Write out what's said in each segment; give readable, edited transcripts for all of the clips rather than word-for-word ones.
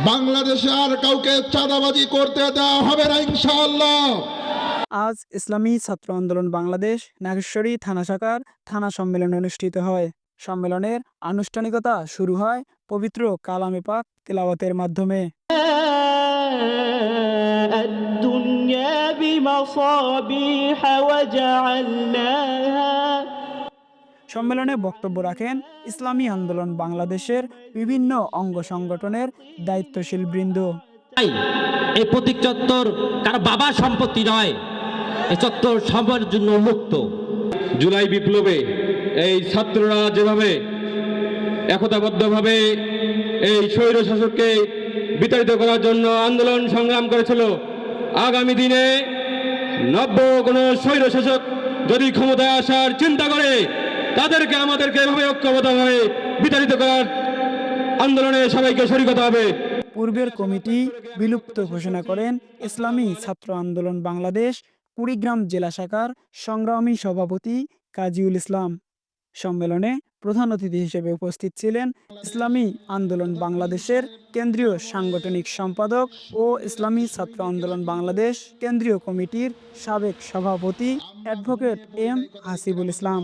বাংলাদেশে আর কাউকে চাঁদাবাজি করতে দেওয়া হবে না ইনশাআল্লাহ। আজ ইসলামী ছাত্র আন্দোলন বাংলাদেশ নাগেশ্বরী থানা শাখার থানা সম্মেলন অনুষ্ঠিত হয়। সম্মেলনের আনুষ্ঠানিকতা শুরু হয় পবিত্র কালামে পাক তিলাওয়াতের মাধ্যমে। الدنيا بمصابيح وجعلناها। সম্মেলনে বক্তব্য রাখেন ইসলামী আন্দোলন বাংলাদেশের বিভিন্ন অঙ্গ সংগঠনের দায়িত্বশীল বৃন্দ। এই প্রতীক চত্বর কারো বাবার সম্পত্তি নয়, এই চত্বর সবার জন্য উন্মুক্ত। জুলাই বিপ্লবে এই ছাত্ররা যেভাবে একতাবদ্ধভাবে এই স্বৈর শাসককে বিতাড়িত করার জন্য আন্দোলন সংগ্রাম করেছিল, আগামী দিনে নব্য কোনো স্বৈর শাসক যদি ক্ষমতায় আসার চিন্তা করে তাদেরকে আমাদেরকে এভাবে ঐক্যবদ্ধভাবে বিতাড়িত করার আন্দোলনে সবাইকে শরীক হতে হবে। পূর্বের কমিটি বিলুপ্ত ঘোষণা করেন ইসলামী ছাত্র আন্দোলন বাংলাদেশ কুড়িগ্রাম জেলা শাখার সংগ্রামী সভাপতি কাজীউল ইসলাম। সম্মেলনে প্রধান অতিথি হিসেবে উপস্থিত ছিলেন ইসলামী আন্দোলন বাংলাদেশের কেন্দ্রীয় সাংগঠনিক সম্পাদক ও ইসলামী ছাত্র আন্দোলন বাংলাদেশ কেন্দ্রীয় কমিটির সাবেক সভাপতি অ্যাডভোকেট এম হাসিবুল ইসলাম।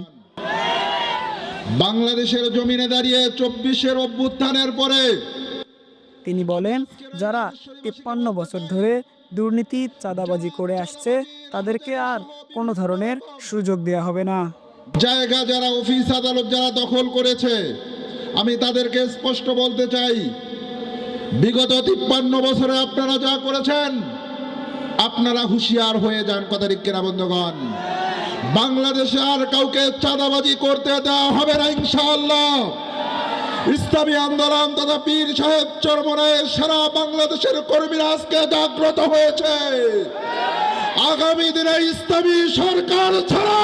বাংলাদেশের জমিনে দাঁড়িয়ে 24-এর অভ্যুত্থানের পরে তিনি বলেন, যারা 53 বছর ধরে দুর্নীতি চাঁদাবাজি করে আসছে তাদেরকে আর কোনো ধরনের সুযোগ দেওয়া হবে না। জায়গা যারা অফিস আদালত যারা দখল করেছে, আমি তাদেরকে স্পষ্ট বলতে চাই, বিগত 53 বছরে আপনারা যা করেছেন, আপনারা হুঁশিয়ার হয়ে যান। কথা ঠিক কিনা বন্ধুগণ? বাংলাদেশে আর কাউকে চাঁদাবাজি করতে দেওয়া হবে না ইনশাআল্লাহ। ইসলামী আন্দোলন তথা পীর সাহেব চরমনায় সারা বাংলাদেশের কর্মীরা আজকে জাগ্রত হয়েছে। আগামী দিনে ইসলামী সরকার ছাড়া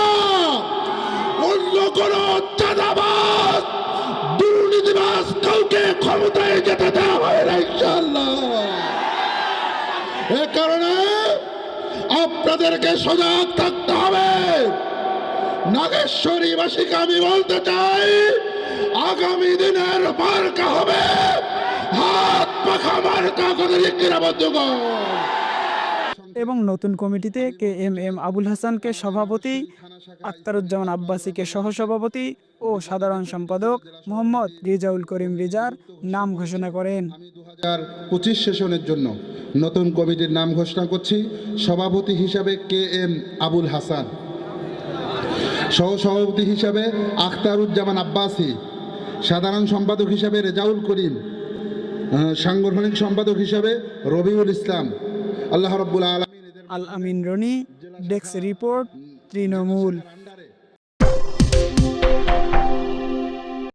অন্য কোন চাঁদাবাজ দুর্নীতিবাজ কাউকে ক্ষমতায় যেতে দেওয়া হবে না ইনশাআল্লাহ। এ কারণে আপনাদেরকে সজাগ থাকতে হবে। নাগেশ্বরীবাসীকে আমি বলতে চাই, আগামী দিনের মার্কা হবে হাত পাখা মার্কা। কথা ঠিক কিনা বন্ধুগণ? এবং নতুন কমিটিতে কে এম এম আবুল হাসানকে সভাপতি, আখতারুজ্জামান আব্বাসীকে সহসভাপতি ও সাধারণ সম্পাদক মোহাম্মদ রিজাউল করিম রিজার নাম ঘোষণা করেন। 2025 সেশনের জন্য নতুন কমিটির নাম ঘোষণা করছি। সভাপতি হিসাবে কে এম আবুল হাসান, সহসভাপতি হিসাবে আখতারুজ্জামান আব্বাসী, সাধারণ সম্পাদক হিসাবে রেজাউল করিম, সাংগঠনিক সম্পাদক হিসাবে রবিউল ইসলাম। আল্লাহ রাব্বুল আলামিন। আল আমিন রনি, ডেস্ক রিপোর্ট, তৃণমূল।